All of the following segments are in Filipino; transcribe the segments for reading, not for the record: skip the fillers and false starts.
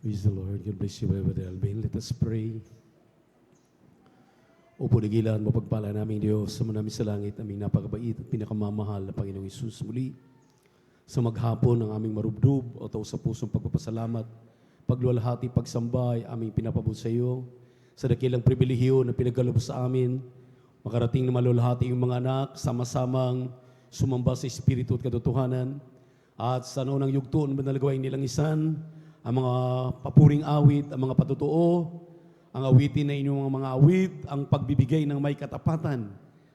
Praise the Lord. God bless you, Brother Alvin. Let us pray. Opo, dagilan, mapagpala namin Diyos sa manami sa langit, aming napakabait at pinakamamahal na Panginoong Isus. Muli, sa maghapon ng aming marubdob o tao sa pusong pagpapasalamat, pagluwalhati, pagsambay, aming pinapabot sa iyo, sa dakilang pribilehiyo na pinagkaloob sa amin, makarating na malulhati yung mga anak, sama-samang sumamba sa Espiritu at katotohanan, at sa noon ng yugto, manalagawain nilang isan, ang mga papuring awit, ang mga patutuo, ang awitin na inyong mga awit, ang pagbibigay ng may katapatan.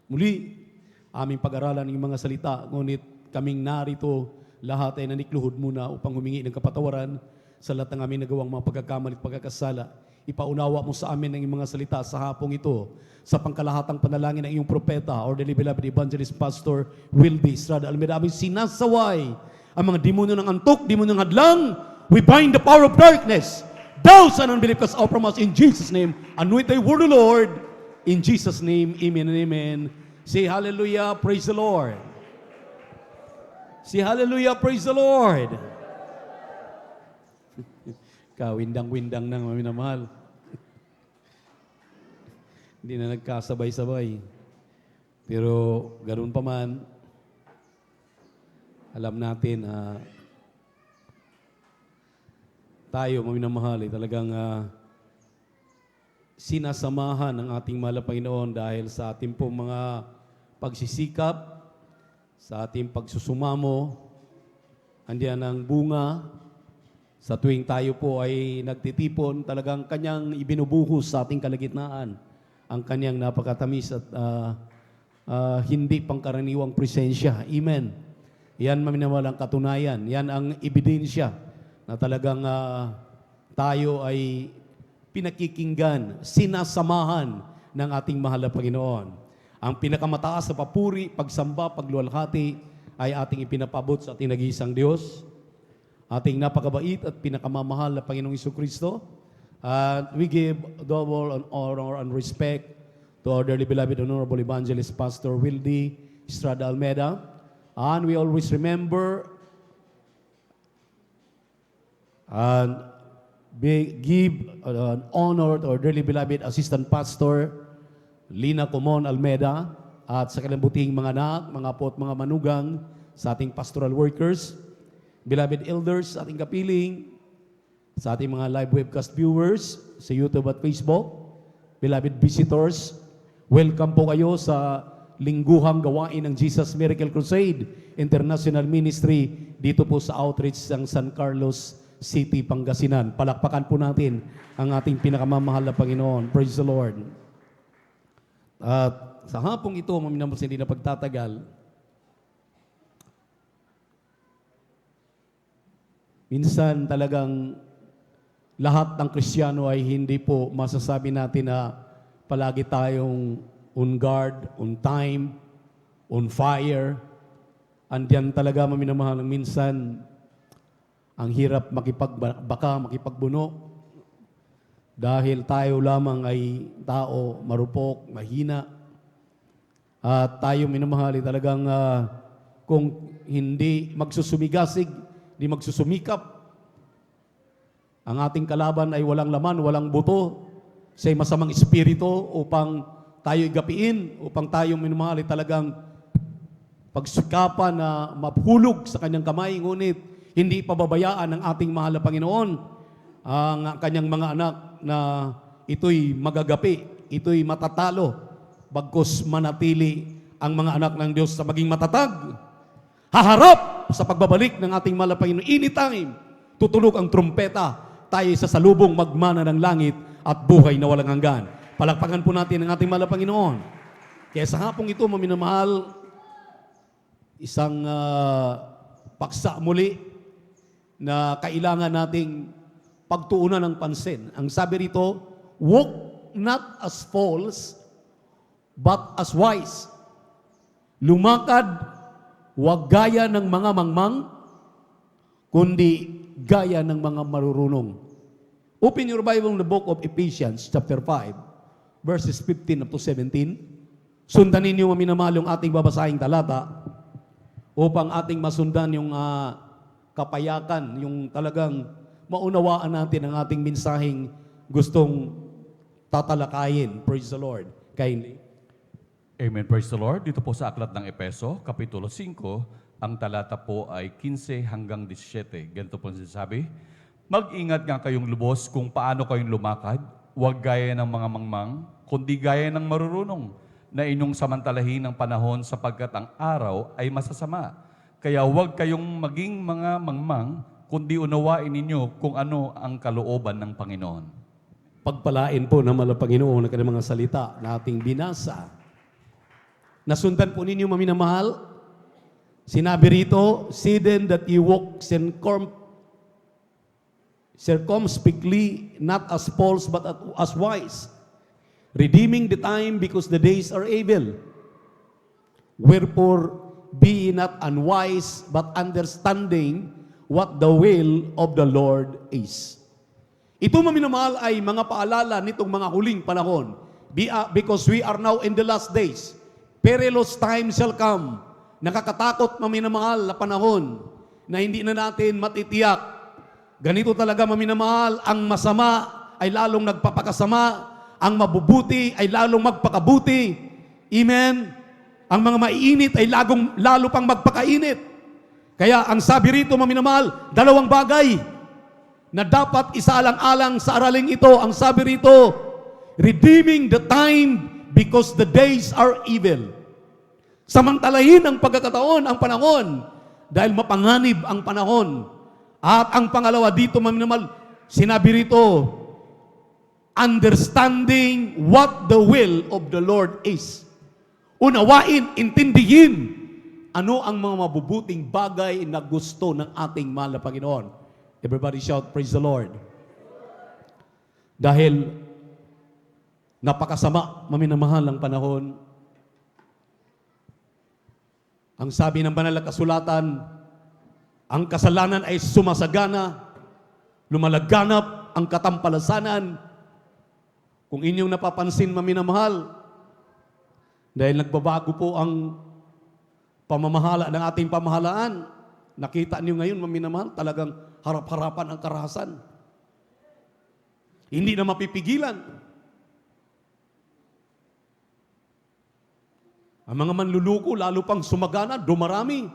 Muli, aming pag-aralan ng mga salita, ngunit kaming narito, lahat ay nanikluhod muna upang humingi ng kapatawaran sa lahat ng aming nagawang mga pagkakamali at pagkakasala. Ipaunawa mo sa amin ang iyong mga salita sa hapong ito, sa pangkalahatang panalangin ng iyong propeta, or the beloved evangelist pastor, Wilby Estrada Almeida, aming sinasaway ang mga demonyo ng antok, demonyo ng hadlang. We bind the power of darkness. Thou, son, unbelief, cast out from us in Jesus' name. And with thy word, O Lord, in Jesus' name, amen and amen. Say hallelujah, praise the Lord. Say hallelujah, praise the Lord. Kawindang-windang nang maminamahal. Hindi na nagkasabay-sabay. Pero ganoon pa man, alam natin tayo, maminamahal, talagang sinasamahan ng ating mahal na Panginoon dahil sa ating pong mga pagsisikap, sa ating pagsusumamo, andiyan ang bunga. Sa tuwing tayo po ay nagtitipon, talagang kanyang ibinubuhos sa ating kalagitnaan ang kanyang napakatamis at hindi pangkaraniwang presensya. Amen. Yan, maminamahal, ang katunayan. Yan ang ebidensya na talagang tayo ay pinakikinggan, sinasamahan ng ating mahal na Panginoon. Ang pinakamataas sa papuri, pagsamba, pagluwalhati ay ating ipinapabot sa ating nag-iisang Diyos, ating napakabait at pinakamamahal na Panginoong Jesucristo. We give double honor and respect to our dearly beloved Honorable Evangelist Pastor Wilby Estrada Almeida. And we always remember and give an honor to our dearly beloved Assistant Pastor Lina Comon Almeida at sa kanilang butihing mga anak, mga apo at mga manugang sa ating pastoral workers, beloved elders sa ating kapiling, sa ating mga live webcast viewers sa YouTube at Facebook, beloved visitors, welcome po kayo sa lingguhang gawain ng Jesus Miracle Crusade International Ministry dito po sa outreach ng San Carlos City, Pangasinan. Palakpakan po natin ang ating pinakamamahal na Panginoon. Praise the Lord. At sa hapong ito, maminamahal, hindi na pagtatagal, minsan talagang lahat ng Kristiyano ay hindi po masasabi natin na palagi tayong on guard, on time, on fire. Andiyan talaga, maminamahal, minsan ang hirap makipagbuno dahil tayo lamang ay tao marupok, mahina. At tayo, minamahal, talagang kung hindi magsusumigasig, hindi magsusumikap, ang ating kalaban ay walang laman, walang buto, siya'y masamang espiritu upang tayo igapiin, upang tayo, minamahal, talagang pagsikapan na mapulog sa kanyang kamay, ngunit hindi pababayaan ng ating mahal na Panginoon ang kanyang mga anak na ito'y magagapi, ito'y matatalo, bagkus manatili ang mga anak ng Diyos sa maging matatag. Haharap sa pagbabalik ng ating mahal na Panginoon. Anytime, tutulog ang trumpeta, tayo sa salubong magmana ng langit at buhay na walang hanggan. Palakpakan po natin ang ating mahal na Panginoon. Kaya sa hapong ito, maminamahal, isang paksa muli na kailangan nating pagtuunan ng pansin. Ang sabi rito, walk not as fools, but as wise. Lumakad, wag gaya ng mga mangmang, kundi gaya ng mga marurunong. Open your Bible in the book of Ephesians, chapter 5, verses 15 up to 17. Sundan ninyo, maminamahal, yung ating babasahing talata upang ating masundan yung kapayakan, yung talagang maunawaan natin ang ating mensaheng gustong tatalakayin. Praise the Lord. Kindly. Amen. Praise the Lord. Dito po sa Aklat ng Epeso, Kapitulo 5, ang talata po ay 15 hanggang 17. Ganito po sinasabi, mag-ingat nga kayong lubos kung paano kayong lumakad, huwag gaya ng mga mangmang, kundi gaya ng marurunong, na inyong samantalahin ng panahon sapagkat ang araw ay masasama. Kaya huwag kayong maging mga mangmang, kundi unawain ninyo kung ano ang kalooban ng Panginoon. Pagpalain po ng Panginoon ang kanyang mga salita na ating binasa. Nasundan po ninyo, maminamahal, sinabi rito, see then that ye walk circumspectly, not as fools, but as wise, redeeming the time because the days are evil. Wherefore, be ye not unwise, but understanding what the will of the Lord is. Ito, maminamahal, ay mga paalala nitong mga huling panahon. Because we are now in the last days. Perilous time shall come. Nakakatakot, maminamahal, na panahon na hindi na natin matitiyak. Ganito talaga, maminamahal, ang masama ay lalong nagpapakasama, ang mabubuti ay lalong magpakabuti. Amen? Ang mga maiinit ay lalo pang magpakainit. Kaya ang sabi rito, maminamahal, dalawang bagay na dapat isaalang-alang sa araling ito. Ang sabi rito, redeeming the time because the days are evil. Samantalahin ang pagkakataon, ang panahon, dahil mapanganib ang panahon. At ang pangalawa dito, maminamahal, sinabi rito, understanding what the will of the Lord is. Unawain, intindihin, ano ang mga mabubuting bagay na gusto ng ating mahal na Panginoon. Everybody shout, praise the Lord. Dahil napakasama, maminamahal ang panahon. Ang sabi ng banal na kasulatan, ang kasalanan ay sumasagana, lumalaganap ang katampalasanan. Kung inyong napapansin, maminamahal, dahil nagbabago po ang pamamahala ng ating pamahalaan, nakita niyo ngayon, maminamahal, talagang harap-harapan ang karahasan. Hindi na mapipigilan. Ang mga manluluko, lalo pang sumagana, dumarami.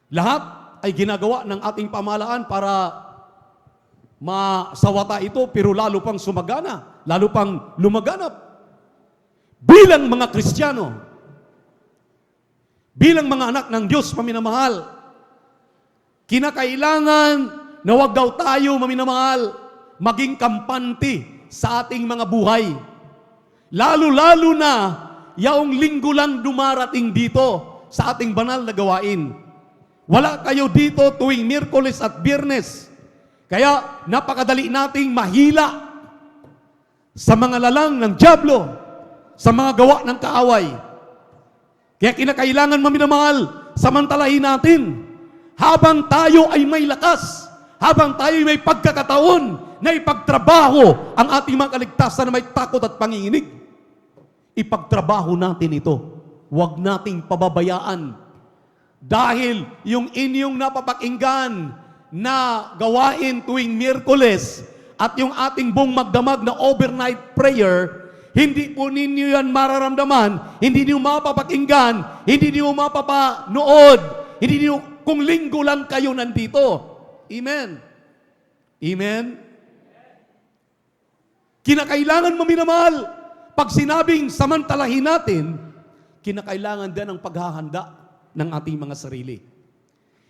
Lahat ay ginagawa ng ating pamahalaan para masawata ito, pero lalo pang sumagana, lalo pang lumaganap. Bilang mga Kristiyano, bilang mga anak ng Diyos, maminamahal, kinakailangan na huwag daw tayo, maminamahal, maging kampante sa ating mga buhay. Lalo-lalo na, yaong linggo lang dumarating dito sa ating banal na gawain. Wala kayo dito tuwing Miyerkules at Biyernes. Kaya napakadali nating mahila sa mga lalang ng dyablo, sa mga gawa ng kaaway. Kaya kinakailangan, maminamahal, samantalahin natin habang tayo ay may lakas, habang tayo ay may pagkakataon na ipagtrabaho ang ating mga kaligtasan na may takot at panginginig. Ipagtrabaho natin ito. Huwag nating pababayaan. Dahil yung inyong napapakinggan na gawain tuwing Miyerkules at yung ating buong magdamag na overnight prayer, hindi po ninyo yan mararamdaman, hindi niyo mapapakinggan, hindi niyo mapapanood, hindi niyo kung linggo lang kayo nandito. Amen. Amen. Kinakailangan, maminamahal, pag sinabing samantalahin natin, kinakailangan din ang paghahanda ng ating mga sarili.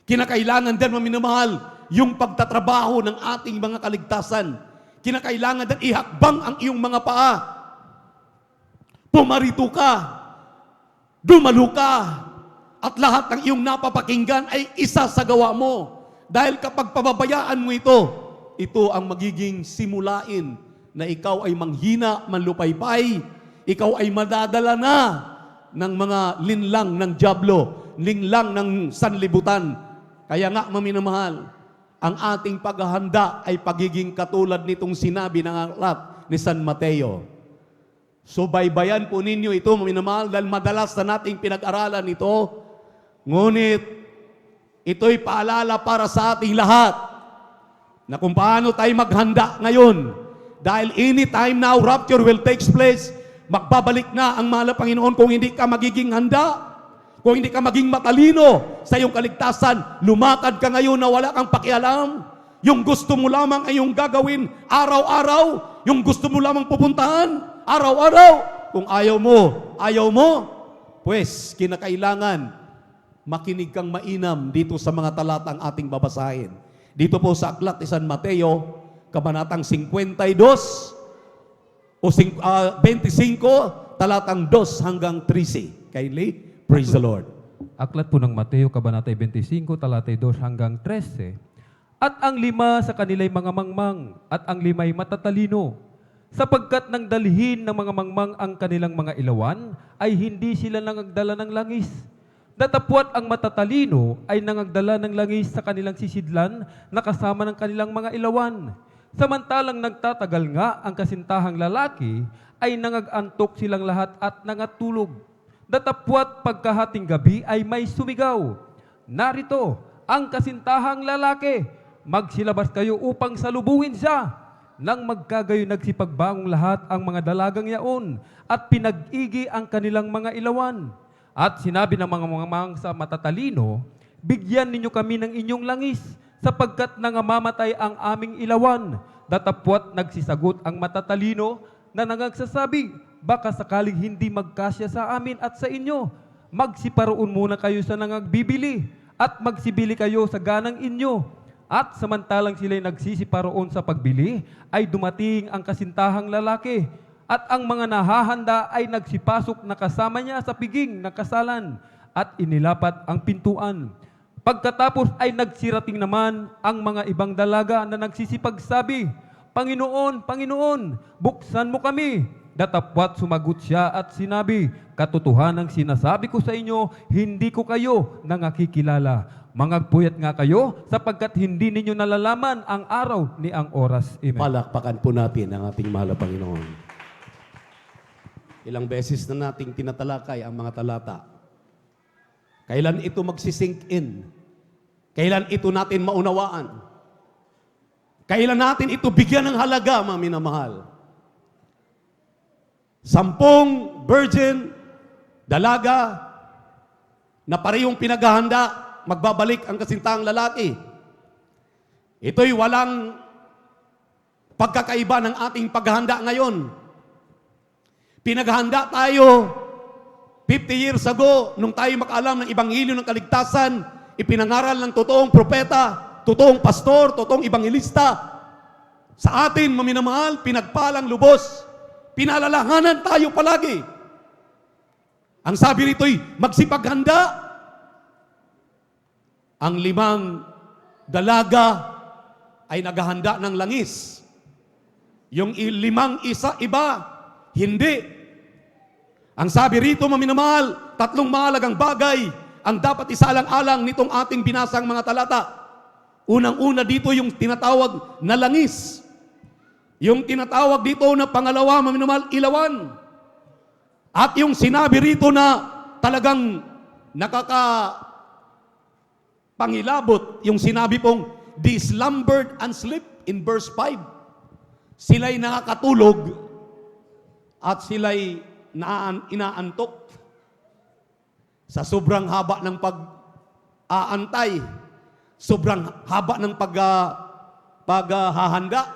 Kinakailangan din, maminamahal, yung pagtatrabaho ng ating mga kaligtasan. Kinakailangan din ihakbang ang iyong mga paa. Pumarito ka, dumalo ka, at lahat ng iyong napapakinggan ay isa sa gawa mo. Dahil kapag pababayaan mo ito ang magiging simulain na ikaw ay manghina, manlupaypay, ikaw ay madadala na ng mga linlang ng dyablo, linlang ng sanlibutan. Kaya nga, maminamahal, ang ating paghahanda ay pagiging katulad nitong sinabi ng aklat ni San Mateo. So, baybayan po ninyo ito, maminamahal, dahil madalas na nating pinag-aralan ito. Ngunit, ito'y paalala para sa ating lahat na kung paano tayo maghanda ngayon. Dahil anytime now, rapture will take place. Magbabalik na ang mahal na Panginoon kung hindi ka magiging handa. Kung hindi ka maging matalino sa iyong kaligtasan, lumakad ka ngayon na wala kang pakialam. Yung gusto mo lamang ay yung gagawin araw-araw. Yung gusto mo lamang pupuntahan araw-araw. Kung ayaw mo, pues kinakailangan makinig kang mainam dito sa mga talatang ating babasahin. Dito po sa Aklat ni San Mateo, Kabanatang 52 o 25, talatang 2 hanggang 13. Kindly, praise the Lord. Aklat po ng Mateo, Kabanata 25, talata 2 hanggang 13. At ang 5 sa kanila'y mga mangmang, at ang 5'ay matatalino. Sapagkat nang dalhin ng mga mangmang ang kanilang mga ilawan, ay hindi sila nangagdala ng langis. Datapwat ang matatalino ay nangagdala ng langis sa kanilang sisidlan na kasama ng kanilang mga ilawan. Samantalang nagtatagal nga ang kasintahang lalaki, ay nangagantok silang lahat at nangatulog. Datapwat pagkahating gabi ay may sumigaw, narito ang kasintahang lalaki, magsilabas kayo upang salubungin siya. Nang magkagayo nagsipagbangong lahat ang mga dalagang yaon at pinag-igi ang kanilang mga ilawan. At sinabi ng mga mangmang sa matatalino, bigyan ninyo kami ng inyong langis, sapagkat nangamamatay ang aming ilawan. Datapwat nagsisagot ang matatalino na nangagsasabi, baka sakaling hindi magkasya sa amin at sa inyo, magsiparoon muna kayo sa nangagbibili at magsibili kayo sa ganang inyo. At samantalang sila'y nagsisiparoon sa pagbili, ay dumating ang kasintahang lalaki. At ang mga nahahanda ay nagsipasok na kasama niya sa piging na kasalan at inilapat ang pintuan. Pagkatapos ay nagsirating naman ang mga ibang dalaga na nagsisipagsabi, Panginoon, Panginoon, buksan mo kami. Datapwat sumagot siya at sinabi, katotohanang sinasabi ko sa inyo, hindi ko kayo nangakikilala. Mangagpuyat nga kayo sapagkat hindi ninyo nalalaman ang araw ni ang oras. Amen. Palakpakan po natin ang ating mahal na Panginoon. Ilang beses na nating tinatalakay ang mga talata. Kailan ito magsisink in? Kailan ito natin maunawaan? Kailan natin ito bigyan ng halaga, mga minamahal? 10 virgin, dalaga, na parehong pinaghahanda, magbabalik ang kasintahang lalaki. Ito'y walang pagkakaiba ng ating paghahanda ngayon. Pinaghahanda tayo 50 years ago, nung tayo makaalam ng Ebanghelyo ng Kaligtasan, ipinangaral ng totoong propeta, totoong pastor, totoong ebangelista. Sa atin, maminamahal, pinagpalang lubos. Pinalalahanan tayo palagi. Ang sabi rito'y magsipaghanda. Ang 5 dalaga ay naghahanda ng langis. Yung 5 iba, hindi. Ang sabi rito, maminamahal, 3 mahalagang bagay ang dapat isaalang-alang nitong ating binasang mga talata. Unang-una dito yung tinatawag na langis. Yung tinatawag dito na pangalawa, maminamahal, ilawan. At yung sinabi rito na talagang pangilabot, yung sinabi pong, they slumbered and sleep in verse 5. Sila'y nakakatulog at sila'y inaantok sa sobrang haba ng pag-aantay, sobrang haba ng paghahanda.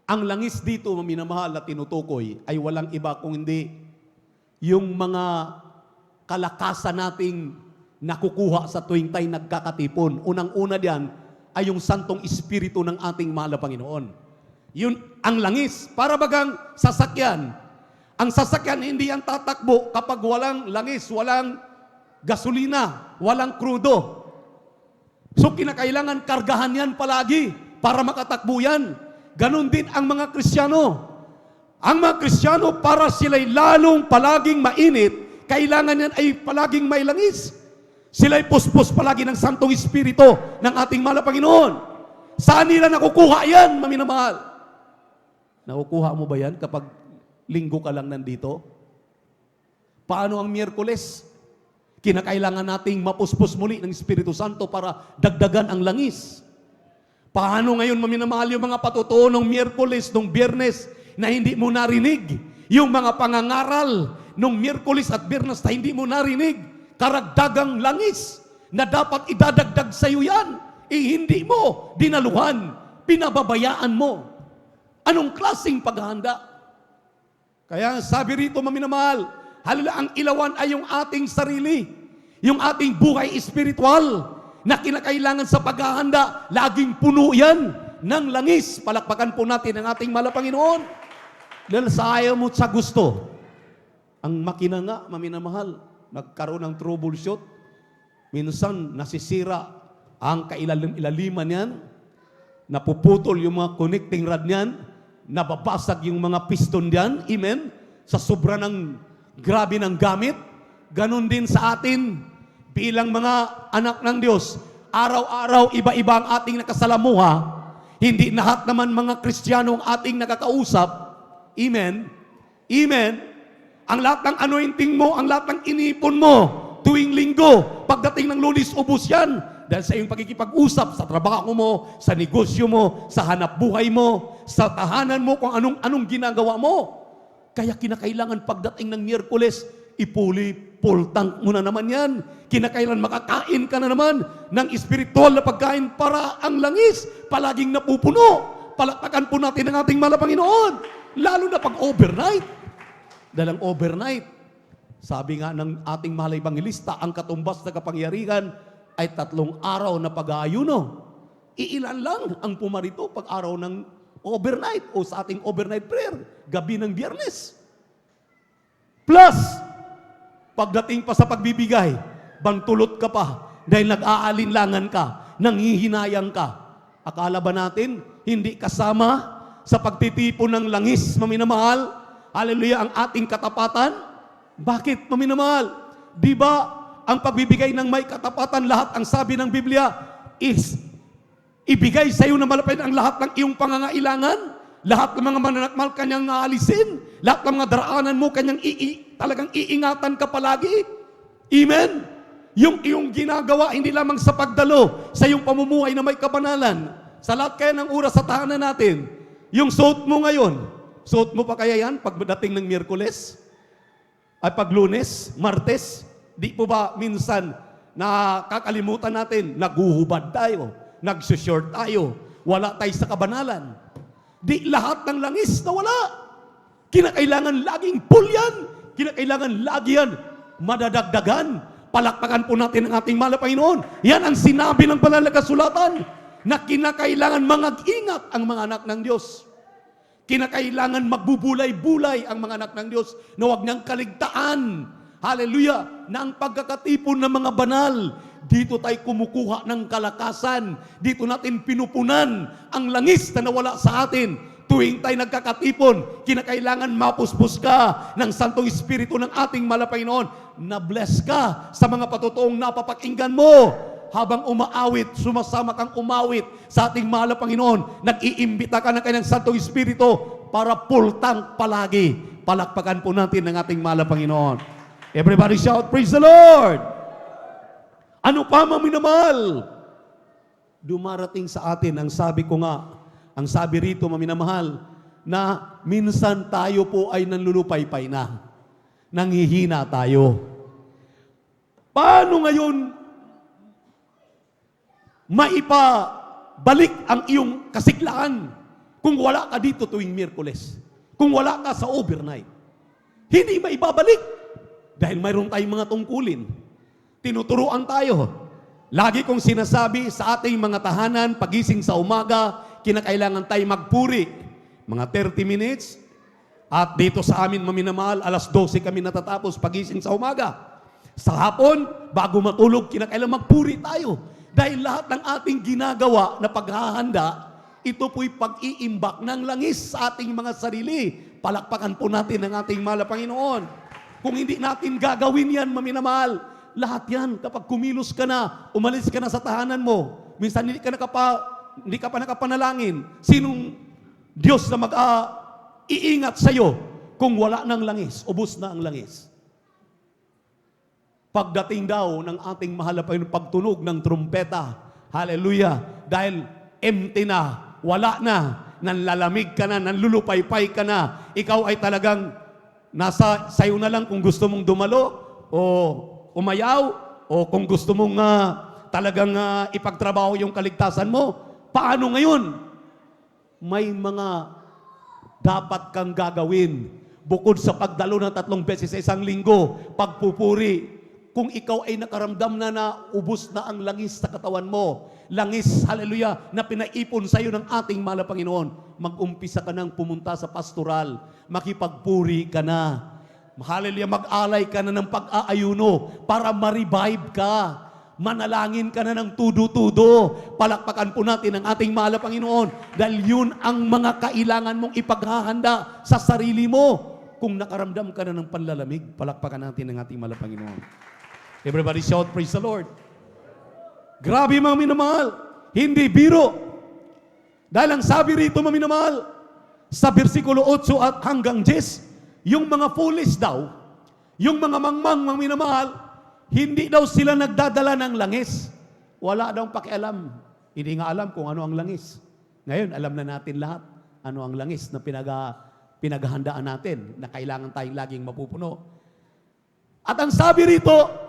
Ang langis dito, maminamahal at tinutukoy, ay walang iba kung hindi yung mga kalakasan nating nakukuha sa tuwing tayo nagkakatipon. Unang-una diyan ay yung Santong Espiritu ng ating mahal na Panginoon. Yun ang langis, para bagang sasakyan. Ang sasakyan hindi yan tatakbo kapag walang langis, walang gasolina, walang krudo. So kinakailangan kargahan yan palagi para makatakbo yan. Ganon din ang mga Kristiyano. Ang mga Kristiyano, para sila'y lalong palaging mainit, kailangan yan ay palaging may langis. Sila'y puspos palagi ng Santong Espiritu ng ating mahal na Panginoon. Saan nila nakukuha yan, maminamahal? Nakukuha mo ba yan kapag linggo ka lang nandito? Paano ang Miyerkules? Kinakailangan nating mapuspos muli ng Espiritu Santo para dagdagan ang langis. Paano ngayon maminamahal yung mga patutuo ng Miyerkules, nung Biyernes na hindi mo narinig? Yung mga pangangaral nung Miyerkules at Biyernes na hindi mo narinig? Karagdagang langis na dapat idadagdag sa iyo yan. Hindi mo dinaluhan, pinababayaan mo. Anong klaseng paghahanda? Kaya sabi rito maminamahal, halila ang ilawan ay yung ating sarili, yung ating buhay espiritual na kinakailangan sa paghahanda, laging puno yan ng langis. Palakpakan po natin ang ating mahal na Panginoon. Dahil sa ayaw mo sa gusto, ang makina nga, maminamahal, nagkaroon ng troubleshoot, minsan nasisira ang ilaliman yan, napuputol yung mga connecting rod niyan, nababasag yung mga piston diyan, amen, sa sobra ng grabe ng gamit. Ganon din sa atin bilang mga anak ng Diyos. Araw-araw iba-iba ang ating nakasalamuha. Hindi lahat naman mga Kristiyano ang ating nakakausap. Amen. Amen. Ang lahat ng anointing mo, ang lahat ng inipon mo tuwing linggo, pagdating ng Lunes, ubos yan. Dahil sa iyong pagkikipag-usap, sa trabaho mo, sa negosyo mo, sa hanap buhay mo, sa tahanan mo, kung anong ginagawa mo. Kaya kinakailangan pagdating ng Miyerkules, full tank mo na naman yan. Kinakailangan makakain ka na naman ng espiritual na pagkain para ang langis palaging napupuno. Palakpakan po natin ang ating mahal na Panginoon. Lalo na pag overnight. Dahil ang overnight, sabi nga ng ating mahal na Ebangelista, ang katumbas na kapangyarihan ay 3 araw na pag-aayuno. Iilan lang ang pumarito pag araw ng overnight o sa ating overnight prayer, gabi ng Biyernes. Plus, pagdating pa sa pagbibigay, bantulot ka pa dahil nag-aalinlangan ka, nanghihinayang ka. Akala ba natin hindi kasama sa pagtitipon ng langis, maminamahal? Hallelujah, ang ating katapatan? Bakit, maminamahal? Di ba ang pagbibigay ng may katapatan, lahat ang sabi ng Biblia is ibigay sa iyo na malapit ang lahat ng iyong pangangailangan, lahat ng mga mananakmal kanyang aalisin, lahat ng mga daraanan mo kanyang talagang iingatan ka palagi. Amen? Yung iyong ginagawa, hindi lamang sa pagdalo, sa iyong pamumuhay na may kabanalan, sa lahat kaya ng oras sa tahanan natin, yung suot mo ngayon, suot mo pa kaya yan pagdating ng Miyerkules? Ay pag Lunes, Martes, di po ba minsan nakakalimutan natin, naguhubad tayo, nagsushort tayo, wala tayo sa kabanalan. Di lahat ng langis na wala. Kinakailangan laging full yan. Kinakailangan lagi yan madadagdagan. Palakpakan po natin ang ating mahal na Panginoon. Yan ang sinabi ng banal na kasulatan na kinakailangan mag-ingat ang mga anak ng Diyos. Kinakailangan magbubulay-bulay ang mga anak ng Diyos na huwag niyang kaligtaan. Hallelujah! Na ang pagkakatipon ng mga banal, dito tayo kumukuha ng kalakasan. Dito natin pinupunan ang langis na nawala sa atin. Tuwing tayo nagkakatipon, kinakailangan mapuspos ka ng Santong Espiritu ng ating mahal na Panginoon. Na-bless ka sa mga patutuong napapakinggan mo. Habang umaawit, sumasama kang umawit sa ating mahal na Panginoon. Nag-iimbita ka ng kanyang Santong Espiritu para full tank palagi. Palakpakan po natin ng ating mahal na Panginoon. Everybody shout, praise the Lord! Ano pa maminamahal? Dumarating sa atin, ang sabi ko nga, ang sabi rito maminamahal, na minsan tayo po ay nanlulupaypay na. Nanghihina tayo. Paano ngayon maipabalik ang iyong kasiglaan kung wala ka dito tuwing Miyerkules? Kung wala ka sa overnight? Hindi maibabalik. Dahil mayroon tayong mga tungkulin. Tinuturuan tayo. Lagi kong sinasabi sa ating mga tahanan, pagising sa umaga, kinakailangan tayo magpuri. Mga 30 minutes. At dito sa amin, maminamahal, alas 12 kami natatapos pagising sa umaga. Sa hapon, bago matulog, kinakailangan magpuri tayo. Dahil lahat ng ating ginagawa na paghahanda, ito po'y pag-iimbak ng langis sa ating mga sarili. Palakpakan po natin ang ating mahal na Panginoon. Kung hindi natin gagawin yan, maminamahal, lahat yan, kapag kumilos ka na, umalis ka na sa tahanan mo, minsan hindi ka pa nakapanalangin, sinong Diyos na mag-iingat sa'yo kung wala ng langis, ubos na ang langis? pagdating daw ng ating mahal na Panginoon, pagtunog ng trumpeta. Hallelujah. Dahil empty na, wala na, nanlalamig ka na, nanlulupaypay ka na. Ikaw ay talagang nasa sayo na lang kung gusto mong dumalo o umayaw o kung gusto mong talagang ipagtrabaho yung kaligtasan mo. Paano ngayon? May mga dapat kang gagawin. Bukod sa pagdalo ng 3 beses sa isang linggo, pagpupuri, kung ikaw ay nakaramdam na ubos na ang langis sa katawan mo, langis, hallelujah, na pinaipon sa iyo ng ating mahal na Panginoon, mag-umpisa ka nang pumunta sa pastoral, makipagpuri ka na, hallelujah, mag-alay ka na ng pag-aayuno para ma-revive ka, manalangin ka na ng tudo-tudo. Palakpakan po natin ang ating mahal na Panginoon dahil yun ang mga kailangan mong ipaghahanda sa sarili mo. Kung nakaramdam ka na ng panlalamig, palakpakan natin ang ating mahal na Panginoon. Everybody shout, praise the Lord. Grabe mga minamahal, hindi biro. Dahil ang sabi rito mga minamahal, sa versikulo 8 at hanggang 10, yung mga foolish daw, yung mga mangmang mga minamahal, hindi daw sila nagdadala ng langis. Wala daw pakialam. Hindi nga alam kung ano ang langis. Ngayon, alam na natin lahat ano ang langis na pinaghahandaan natin na kailangan tayong laging mapupuno. At ang sabi rito,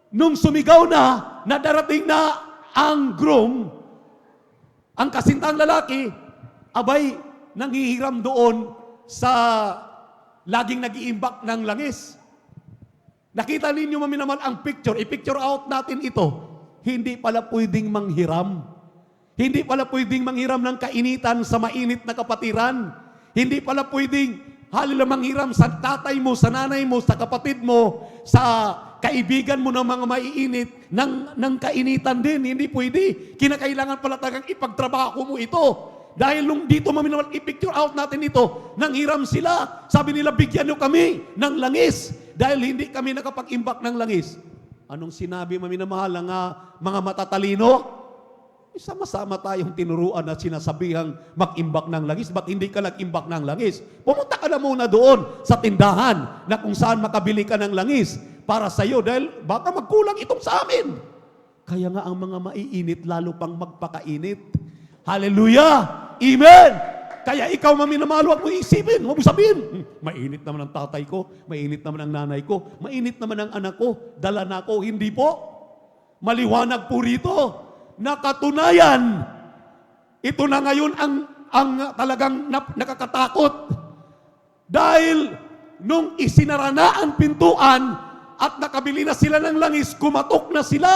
nung sumigaw na darating na ang groom, ang kasintang lalaki, abay, nanghihiram doon sa laging nag-iimbak ng langis. Nakita ninyo maminaman ang picture, i-picture out natin ito. Hindi pala pwedeng manghiram. Hindi pala pwedeng manghiram ng kainitan sa mainit na kapatiran. Hindi pala pwedeng manghiram sa tatay mo, sa nanay mo, sa kapatid mo, sa kaibigan mo ng mga maiinit, ng kainitan din. Hindi pwede. Kinakailangan pala talagang ipagtrabaho mo ito. Dahil nung dito maminaman, i-picture out natin ito, nanghiram sila. Sabi nila, bigyan nyo kami ng langis. Dahil hindi kami nakapag-imbak ng langis. Anong sinabi maminamahal ng mga matatalino? Sama-sama tayong tinuruan at sinasabihang mag-imbak ng langis. Ba't hindi ka nag-imbak ng langis? Pumunta ka na muna doon sa tindahan na kung saan makabili ka ng langis para sa iyo dahil baka magkulang itong sa amin. Kaya nga ang mga maiinit lalo pang magpakainit. Hallelujah! Amen! Kaya ikaw maminamahal, huwag mo isipin, huwag mo sabihin, mainit naman ang tatay ko, mainit naman ang nanay ko, mainit naman ang anak ko, dala na ko. Hindi po. Maliwanag po rito. Nakatunayan. Ito na ngayon ang talagang nakakatakot. Dahil nung isinara na ang pintuan at nakabili na sila ng langis, kumatok na sila.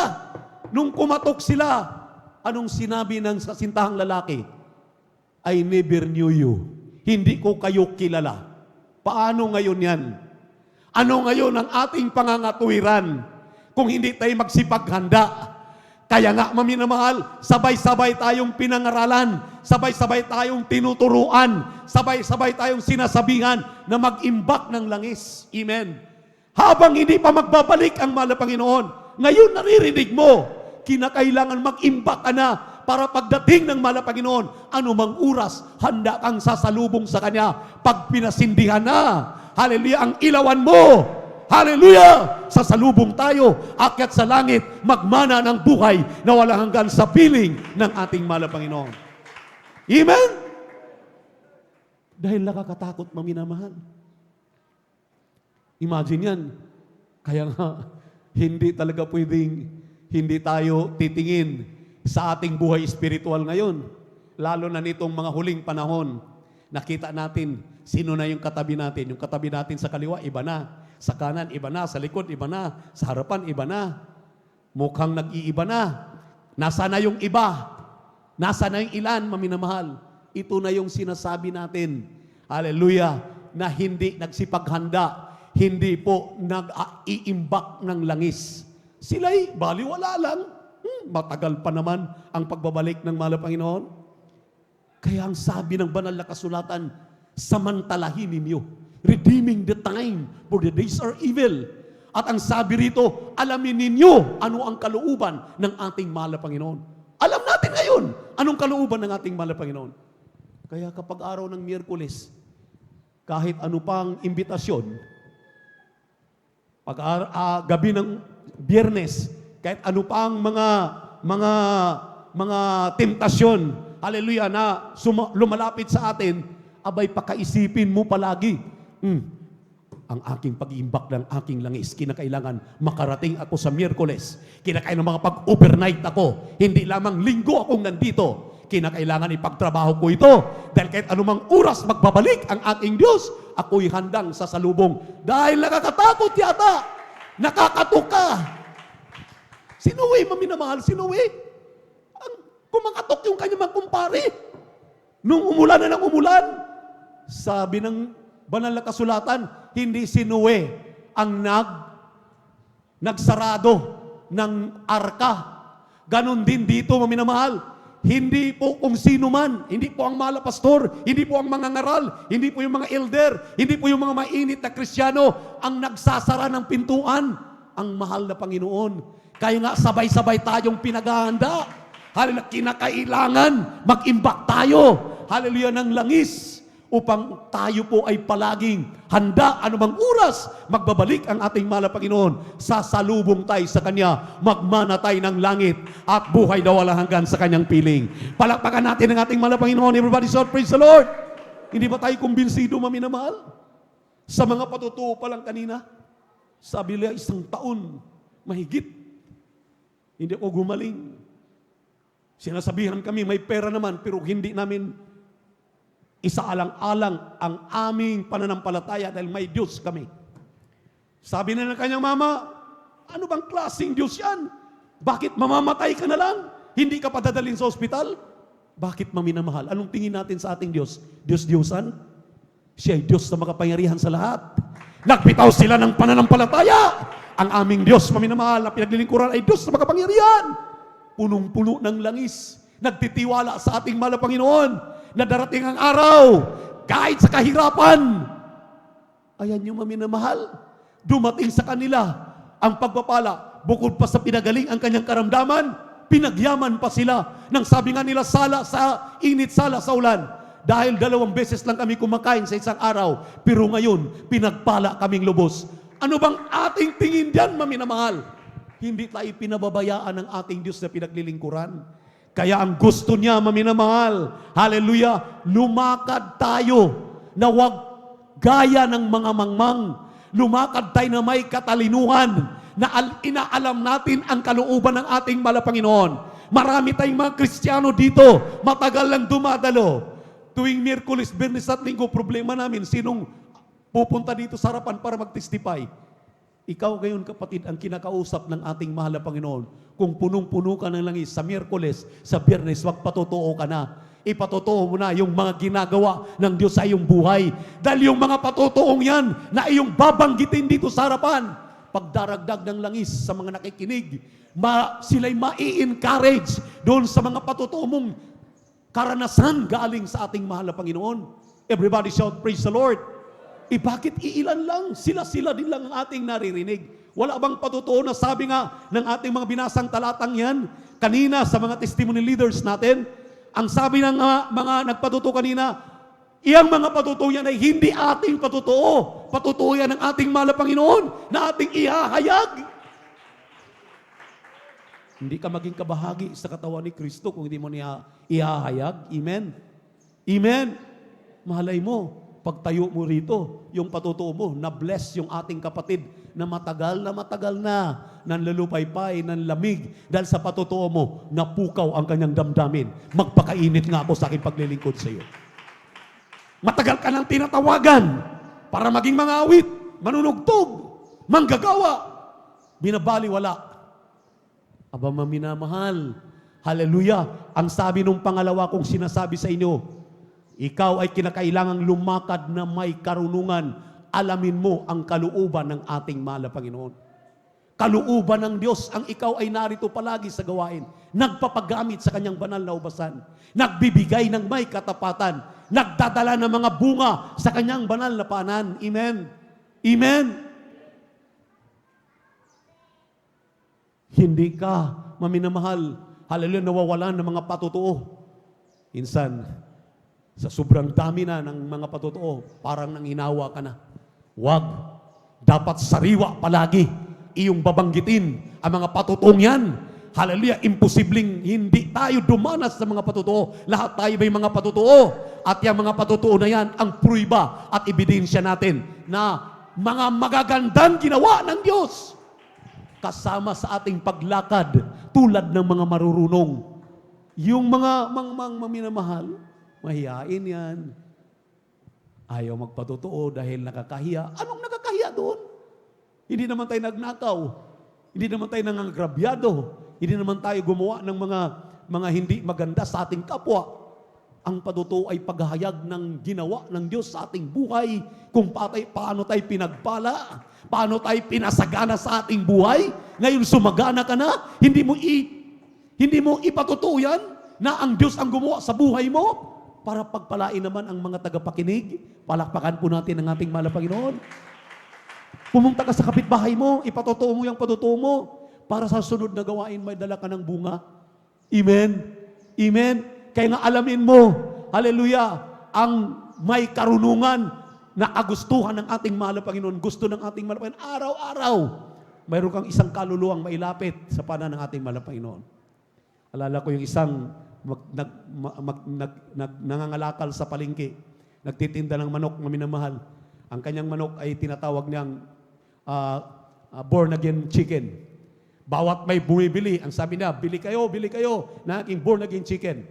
Nung kumatok sila, anong sinabi ng kasintahang lalaki? I never knew you. Hindi ko kayo kilala. Paano ngayon yan? Ano ngayon ang ating pangangatuwiran kung hindi tayo magsipaghanda? Kaya nga, maminamahal, sabay-sabay tayong pinangaralan, sabay-sabay tayong tinuturuan, sabay-sabay tayong sinasabihan na mag-imbak ng langis. Amen. Habang hindi pa magbabalik ang mahal na Panginoon, ngayon naririnig mo, kinakailangan mag-imbak ka na para pagdating ng mahal na Panginoon, anumang oras, handa kang sasalubong sa Kanya. Pag pinasindihan na, hallelujah, ang ilawan mo, hallelujah, sasalubong tayo, akyat sa langit, magmana ng buhay na walang hanggan sa piling ng ating mahal na Panginoon. Amen? Dahil nakakatakot maminamahal. Imagine yan. Kaya nga, hindi talaga pwedeng hindi tayo titingin sa ating buhay espiritual ngayon. Lalo na nitong mga huling panahon. Nakita natin sino na yung katabi natin. Yung katabi natin sa kaliwa, iba na. Sa kanan, iba na. Sa likod, iba na. Sa harapan, iba na. Mukhang nag-iiba na. Nasa na yung iba? Nasa na yung ilan, maminamahal? Ito na yung sinasabi natin. Hallelujah. Na hindi nagsipaghanda. Hindi po nag-iimbak ng langis. Sila'y baliwala lang. Matagal pa naman ang pagbabalik ng mahal na Panginoon. Kaya ang sabi ng banal na kasulatan, samantalahin ninyo, redeeming the time, for the days are evil. At ang sabi rito, alamin ninyo ano ang kalooban ng ating mahal na Panginoon. Alam natin ngayon, anong kalooban ng ating mahal na Panginoon. Kaya kapag araw ng Miyerkules, kahit ano pang imbitasyon, pag gabi ng Biyernes, kahit ano pang mga temptasyon, hallelujah, na lumalapit sa atin, abay pakaisipin mo palagi, ang aking pag-iimbak ng aking langis, kinakailangan makarating ako sa Miyerkules. Kinakailangan makapag-overnight ako. Hindi lamang linggo akong nandito. Kinakailangan ipagtrabaho ko ito. Dahil kahit anumang oras magbabalik ang aking Diyos, ako'y handang sasalubong. Dahil nakakatakot yata. Nakakatuka. Sinuwi, maminamahal, sinuwi. Kumakatok yung kanyang mga kumpare. Nung umulan na ng umulan, sabi ng banal na kasulatan, hindi sinuwi ang nagsarado ng arka. Ganon din dito, maminamahal. Hindi po kung sino man, hindi po ang mga pastor, hindi po ang mga ngaral, hindi po yung mga elder, hindi po yung mga mainit na Kristiyano ang nagsasara ng pintuan, ang mahal na Panginoon. Kaya nga sabay-sabay tayong pinaghahanda. Hallelujah, kinakailangan mag-imbak tayo, hallelujah, ng langis upang tayo po ay palaging handa anumang oras magbabalik ang ating mahal na Panginoon. Sasalubong tayo sa Kanya, magmana tayo ng langit at buhay na walang hanggan sa Kanyang piling. Palakpakan natin ang ating mahal na Panginoon. Everybody shout, praise the Lord! Hindi ba tayo kumbinsido, maminamahal? Sa mga patutuo pa lang kanina, sabi nila 1 taon, mahigit. Hindi ako gumaling. Sinasabihan kami, may pera naman, pero hindi namin isaalang-alang ang aming pananampalataya dahil may Diyos kami. Sabi na ng kanyang mama, ano bang klaseng Diyos yan? Bakit mamamatay ka na lang? Hindi ka padadalhin sa ospital? Bakit, maminamahal? Anong tingin natin sa ating Diyos? Diyos-Diyosan? Siya ay Diyos na makapangyarihan sa lahat. Nagbitaw sila ng pananampalataya. Ang aming Diyos, maminamahal, na pinaglilingkuran ay Diyos na makapangyarihan. Punong-puno ng langis. Nagtitiwala sa ating mahal na Panginoon na darating ang araw, kahit sa kahirapan. Ayan yung maminamahal. Dumating sa kanila ang pagpapala. Bukod pa sa pinagaling ang kanyang karamdaman, pinagyaman pa sila. Nang sabi nga nila, sala sa init, sala sa ulan. Dahil 2 beses lang kami kumakain sa isang araw, pero ngayon, pinagpala kaming lubos. Ano bang ating tingin diyan, maminamahal? Hindi tayo pinababayaan ng ating Diyos na pinaglilingkuran. Kaya ang gusto niya, maminamahal, hallelujah, lumakad tayo na wag gaya ng mga mangmang. Lumakad tayo na may katalinuhan, na inaalam natin ang kalooban ng ating mahal na Panginoon. Marami tayong mga Kristiyano dito, matagal lang dumadalo. Tuwing Miyerkules, Biyernes at Linggo, problema namin, sinong pupunta dito sa harapan para mag-testify? Ikaw ngayon, kapatid, ang kinakausap ng ating mahal na Panginoon. Kung punong-puno ka ng langis sa Miyerkules, sa Biyernes, wag patotoo ka na. Ipatotoo mo na yung mga ginagawa ng Diyos sa iyong buhay. Dahil yung mga patotoong yan na iyong babanggitin dito sa harapan, pagdaragdag ng langis sa mga nakikinig, sila'y ma-encourage doon sa mga patotoo mong karanasan galing sa ating mahal na Panginoon. Everybody shout, praise the Lord! Bakit iilan lang? Sila din lang ang ating naririnig. Wala bang patutuo na sabi nga ng ating mga binasang talatang yan, kanina sa mga testimony leaders natin, ang sabi ng mga nagpatutuo kanina, iyang mga patutuo yan ay hindi ating patutuo. Patutuo yan ng ating mahal na Panginoon na ating ihahayag. Hindi ka maging kabahagi sa katawan ni Kristo kung hindi mo niya ihahayag. Amen? Amen? Mahalay mo. Pagtayo mo rito, yung patutuo mo, na-bless yung ating kapatid na matagal na nanlalupaypay, nanlamig, dahil sa patutuo mo, napukaw ang kanyang damdamin. Magpakainit nga ako sa aking paglilingkod sa iyo. Matagal ka nang tinatawagan para maging mga awit, manunugtog, manggagawa, binabaliwala. Aba, maminamahal, hallelujah, ang sabi nung pangalawa kong sinasabi sa inyo, ikaw ay kinakailangang lumakad na may karunungan. Alamin mo ang kalooban ng ating mahal na Panginoon. Kalooban ng Diyos ang ikaw ay narito palagi sa gawain. Nagpapagamit sa kanyang banal na ubasan. Nagbibigay ng may katapatan. Nagdadala ng mga bunga sa kanyang banal na paanan. Amen? Amen? Hindi ka, maminamahal, hallelujah, nawawalan ng mga patutuo. Insan, sa sobrang dami na ng mga patutuo, parang nang hinawa ka na. Huwag. Dapat sariwa palagi iyong babanggitin ang mga patutong yan. Hallelujah, imposibleng hindi tayo dumanas sa mga patutuo. Lahat tayo may mga patutuo. At yung mga patutuo na yan, ang pruiba at ebidensya natin na mga magagandang ginawa ng Diyos. Kasama sa ating paglakad, tulad ng mga marurunong. Yung mga maminamahal, mahihain yan. Ayaw magpatutuo dahil nakakahiya. Anong nakakahiya doon? Hindi naman tayo nagnakaw. Hindi naman tayo nangangrabyado. Hindi naman tayo gumawa ng mga hindi maganda sa ating kapwa. Ang patutuo ay paghahayag ng ginawa ng Diyos sa ating buhay. Kung paano tayo pinagpala, paano tayo pinasagana sa ating buhay. Ngayon sumagana ka na, hindi mo ipatutuo yan na ang Diyos ang gumawa sa buhay mo para pagpalain naman ang mga tagapakinig. Palakpakan po natin ang ating mahal na Panginoon. Pumunta ka sa kapitbahay mo, ipatutuo mo yung patutuo mo para sa sunod na gawain may dala ka ng bunga. Amen? Amen? Kaya nga alamin mo, hallelujah, ang may karunungan na kagustuhan ng ating mahal na Panginoon, gusto ng ating mahal na Panginoon, araw-araw, mayroon kang isang kaluluwang mailapit sa panan ng ating mahal na Panginoon. Alala ko yung isang nangangalakal sa palengke, nagtitinda ng manok na minamahal. Ang kanyang manok ay tinatawag niyang born-again chicken. Bawat may bumibili, ang sabi niya, bili kayo na aking born-again chicken.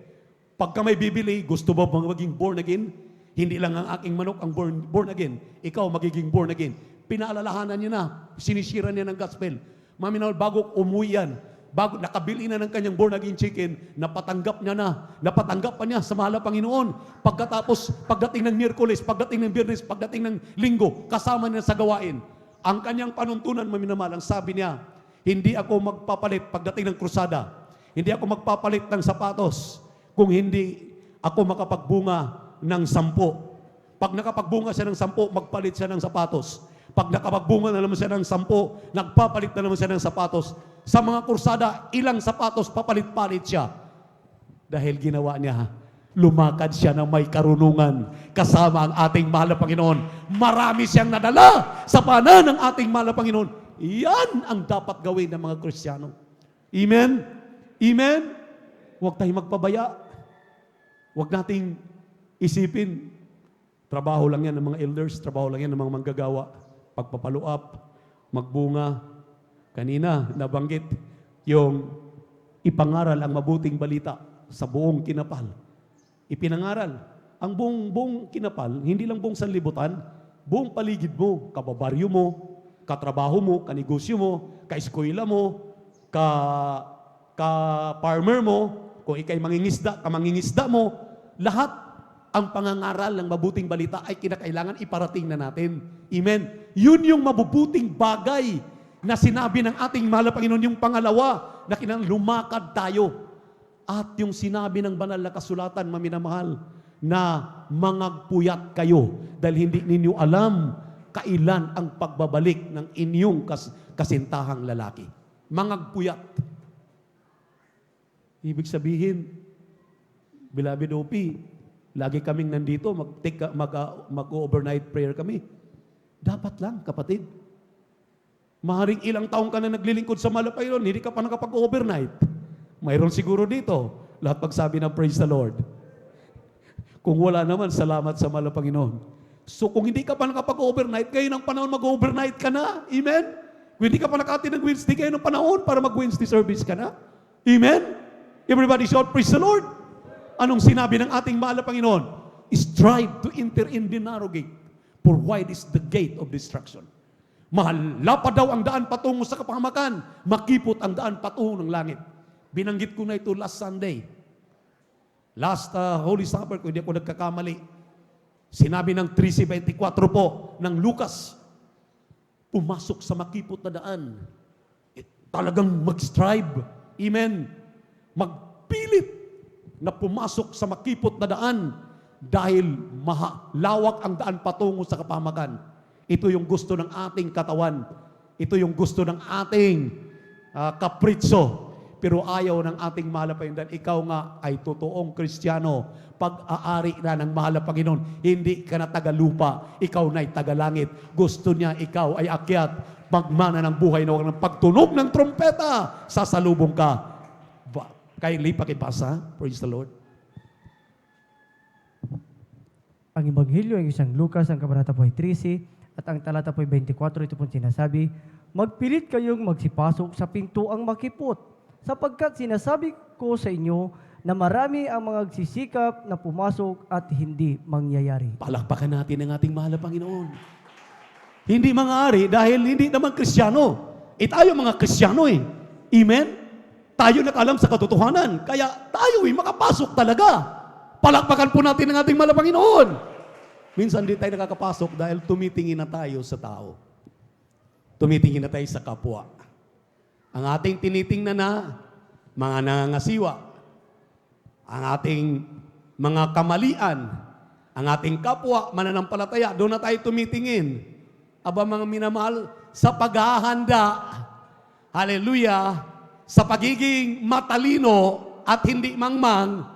Pagka may bibili, gusto mo bang maging born-again? Hindi lang ang aking manok ang born-again. Ikaw magiging born-again. Pinaalalahanan niya na, sinisira niya ng gospel. Maminahal, bago umuwi yan, bago nakabili na ng kanyang born-again chicken, napatanggap pa niya sa mahal na Panginoon. Pagkatapos, pagdating ng Miyerkules, pagdating ng Biyernes, pagdating ng Linggo, kasama niya sa gawain. Ang kanyang panuntunan, maminamahal, ang sabi niya, hindi ako magpapalit pagdating ng krusada. Hindi ako magpapalit ng sapatos kung hindi ako makapagbunga ng 10. Pag nakapagbunga siya ng 10, magpalit siya ng sapatos. Pag nakapagbunga na naman siya ng 10, nagpapalit na naman siya ng sapatos. Sa mga kursada, ilang sapatos papalit-palit siya. Dahil ginawa niya, lumakad siya na may karunungan kasama ang ating mahal na Panginoon. Marami siyang nadala sa panan ng ating mahal na Panginoon. Yan ang dapat gawin ng mga Kristiyano. Amen? Amen? Huwag tayong magpabaya. Huwag nating isipin, trabaho lang yan ng mga elders, trabaho lang yan ng mga manggagawa. Pagpapaluap, magbunga. Kanina, nabanggit yung ipangaral ang mabuting balita sa buong kinapal. Ipinangaral. Ang buong kinapal, hindi lang buong sanlibutan, buong paligid mo, kababaryo mo, katrabaho mo, kanegosyo mo, kaeskwela mo, ka-farmer mo, kung ikay mangingisda, kamangingisda mo, lahat ang pangangaral ng mabuting balita ay kinakailangan iparating na natin. Amen? Yun yung mabubuting bagay na sinabi ng ating mahal na Panginoon. Yung pangalawa, na kinang lumakad tayo. At yung sinabi ng banal na kasulatan, maminamahal, na mangagpuyat kayo dahil hindi ninyo alam kailan ang pagbabalik ng inyong kasintahang lalaki. Mangagpuyat. Ibig sabihin, beloved OP, lagi kaming nandito, mag-overnight prayer kami. Dapat lang, kapatid. Maaaring ilang taong ka na naglilingkod sa Panginoon, hindi ka pa nakapag-overnight. Mayroon siguro dito, lahat pagsabi ng praise the Lord. Kung wala naman, salamat sa Panginoon. So kung hindi ka pa nakapag-overnight, ngayon ang panahon mag-overnight ka na. Amen? Kung hindi ka pa nakatid ng Wednesday, ngayon ang panahon para mag-Wednesday service ka na. Amen? Everybody shout, praise the Lord. Anong sinabi ng ating mahal na Panginoon? Strive to enter in the narrow gate, for wide is the gate of destruction. Mahalapad daw ang daan patungo sa kapahamakan, makipot ang daan patungo ng langit. Binanggit ko na ito last Sunday. Last Holy Supper, kung hindi ako nagkakamali. Sinabi ng 13:24 po ng Lucas, pumasok sa makipot na daan. Talagang mag-strive. Amen. Magpilit na pumasok sa makipot na daan dahil lawak ang daan patungo sa kapahamakan. Ito yung gusto ng ating katawan. Ito yung gusto ng ating kapritso. Pero ayaw ng ating mahal na Panginoon, ikaw nga ay totoong Kristiyano. Pag-aari na ng mahal na Panginoon, hindi ka na tagalupa, ikaw na ay tagalangit. Gusto niya ikaw ay akyat, magmana ng buhay na huwag ng pagtunog ng trompeta, sasalubong ka. Kaya pakibasa, praise the Lord. Ang Ebanghelyo ay isang Lucas, ang kabanata po ay 13, at ang talata po ay 24, ito po sinasabi, magpilit kayong magsipasok sa pintuang makipot, sapagkat sinasabi ko sa inyo na marami ang mga nagsisikap na pumasok at hindi mangyayari. Palakpakan natin ang ating mahal na Panginoon. Hindi mangyari dahil hindi naman Kristiyano. Tayo mga Kristiyano Amen? Tayo nakalam sa katotohanan. Kaya tayo makapasok talaga. Palakpakan po natin ang ating mahal na Panginoon. Minsan di tayo nakakapasok dahil tumitingin na tayo sa tao. Tumitingin na tayo sa kapwa. Ang ating tinitingnan na mga nangangasiwa, ang ating mga kamalian, ang ating kapwa, mananampalataya, doon na tayo tumitingin. Aba mga minamahal, sa paghahanda, hallelujah, sa pagiging matalino at hindi mangmang,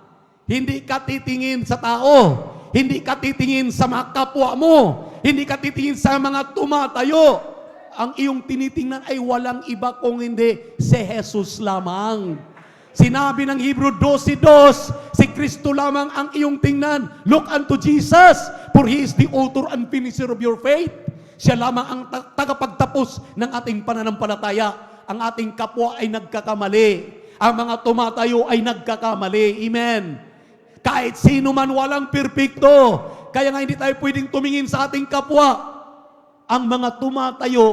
hindi ka titingin sa tao, hindi ka titingin sa mga kapwa mo, hindi ka titingin sa mga tumatayo. Ang iyong tinitingnan ay walang iba kung hindi si Jesus lamang. Sinabi ng Hebrew 12:2, si Kristo lamang ang iyong tingnan. Look unto Jesus, for He is the author and finisher of your faith. Siya lamang ang tagapagtapos ng ating pananampalataya. Ang ating kapwa ay nagkakamali. Ang mga tumatayo ay nagkakamali. Amen. Kahit sino man walang perpekto. Kaya nga hindi tayo pwedeng tumingin sa ating kapwa. Ang mga tumatayo,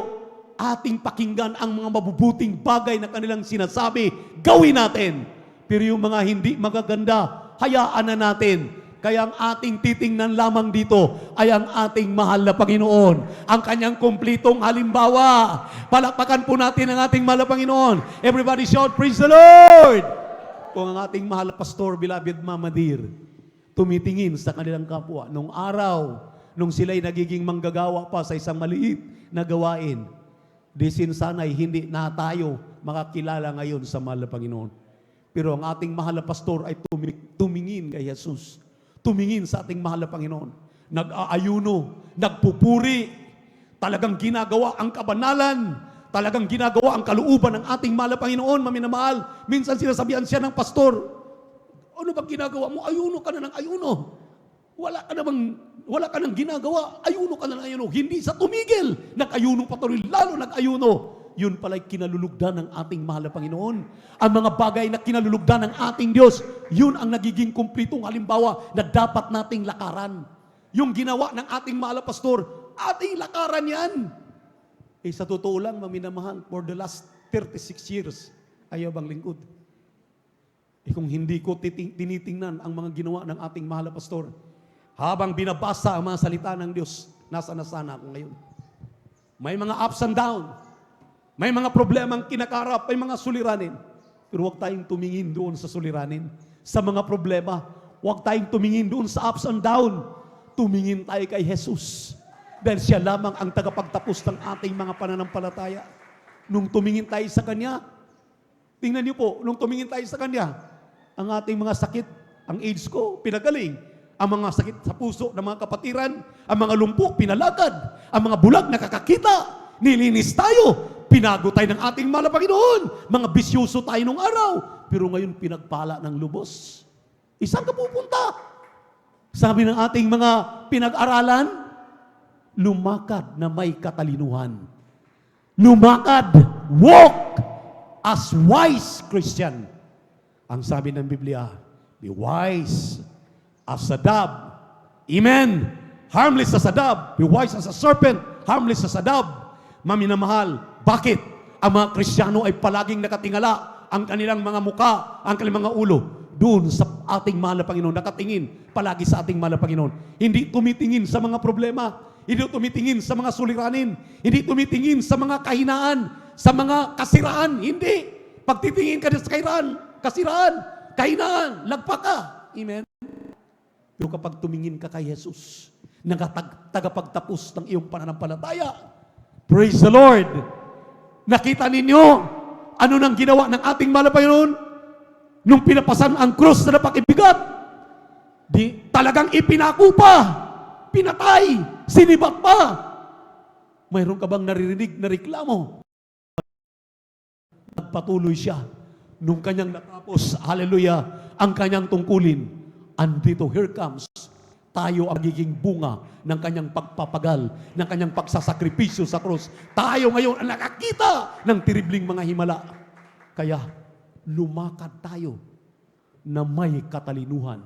ating pakinggan ang mga mabubuting bagay na kanilang sinasabi, gawin natin. Pero yung mga hindi magaganda, hayaan na natin. Kaya ang ating titingnan lamang dito ay ang ating mahal na Panginoon. Ang kanyang kumplitong halimbawa. Palakpakan po natin ang ating mahal na Panginoon. Everybody shout, praise the Lord! Kung ang ating mahal na pastor, beloved Mama Dear, tumitingin sa kanilang kapwa, nung araw, nung sila'y nagiging manggagawa pa sa isang maliit na gawain, disin sana'y hindi na tayo makakilala ngayon sa mahal na Panginoon. Pero ang ating mahal na pastor ay tumingin kay Jesus. Tumingin sa ating mahal na Panginoon. Nag-aayuno, nagpupuri, talagang ginagawa ang kabanalan, talagang ginagawa ang kalooban ng ating mahal na Panginoon, maminamahal. Minsan sinasabihan siya ng pastor, ano bang ginagawa mo? Ayuno ka na ng ayuno. Wala ka nang ginagawa, ayuno ka na ng ayuno. Hindi sa tumigil, nag-ayuno patuloy, lalo nag-ayuno. Yun pala'y kinalulugdan ng ating mahal na Panginoon. Ang mga bagay na kinalulugdan ng ating Diyos, yun ang nagiging kumplitong halimbawa na dapat nating lakaran. Yung ginawa ng ating mahal na pastor, ating lakaran yan. Sa totoo lang, maminamahal, for the last 36 years, ayaw bang lingkod? Kung hindi ko tinitingnan ang mga ginawa ng ating mahal na pastor, habang binabasa ang mga salita ng Diyos, nasa na sana ako ngayon. May mga ups and down. May mga problemang kinakarap, may mga suliranin. Pero huwag tayong tumingin doon sa suliranin. Sa mga problema, huwag tayong tumingin doon sa ups and down. Tumingin tayo kay Jesus. Dahil siya lamang ang tagapagtapos ng ating mga pananampalataya. Nung tumingin tayo sa Kanya, tingnan niyo po, nung tumingin tayo sa Kanya, ang ating mga sakit, ang AIDS ko, pinagaling. Ang mga sakit sa puso ng mga kapatiran, ang mga lumpo, pinalagad. Ang mga bulag, nakakakita. Nilinis tayo. Pinago tayo ng ating mahal na Panginoon. Mga bisyoso tayo nung araw. Pero ngayon, pinagpala ng lubos. Isang ka pupunta? Sabi ng ating mga pinag-aralan, lumakad na may katalinuhan. Lumakad, walk as wise Christian. Ang sabi ng Biblia, be wise as a dove. Amen. Harmless as a dove. Be wise as a serpent. Harmless as a dove. Maminamahal, bakit? Ang mga Kristiyano ay palaging nakatingala ang kanilang mga muka, ang kanilang mga ulo, doon sa ating mahal na Panginoon, nakatingin palagi sa ating mahal na Panginoon. Hindi tumitingin sa mga problema, hindi tumitingin sa mga suliranin, hindi tumitingin sa mga kahinaan, sa mga kasiraan, hindi. Pagtitingin ka sa kasiraan, kahinaan, lagpa ka. Amen? Pero kapag tumingin ka kay Jesus, tagapagtapos ng iyong pananampalataya, praise the Lord! Nakita ninyo, ano nang ginawa ng ating mahal na Panginoon? Nung pinapasan ang krus na napakibigat, di talagang ipinako pa, pinatay, sinibat pa. Mayroon ka bang naririnig na reklamo? Nagpatuloy siya nung kanyang natapos, hallelujah, ang kanyang tungkulin. Andito, here comes, tayo ang magiging bunga ng kanyang pagpapagal, ng kanyang pagsasakripisyo sa krus. Tayo ngayon ang nakakita ng tiribling mga himala. Kaya, lumakad tayo na may katalinuhan.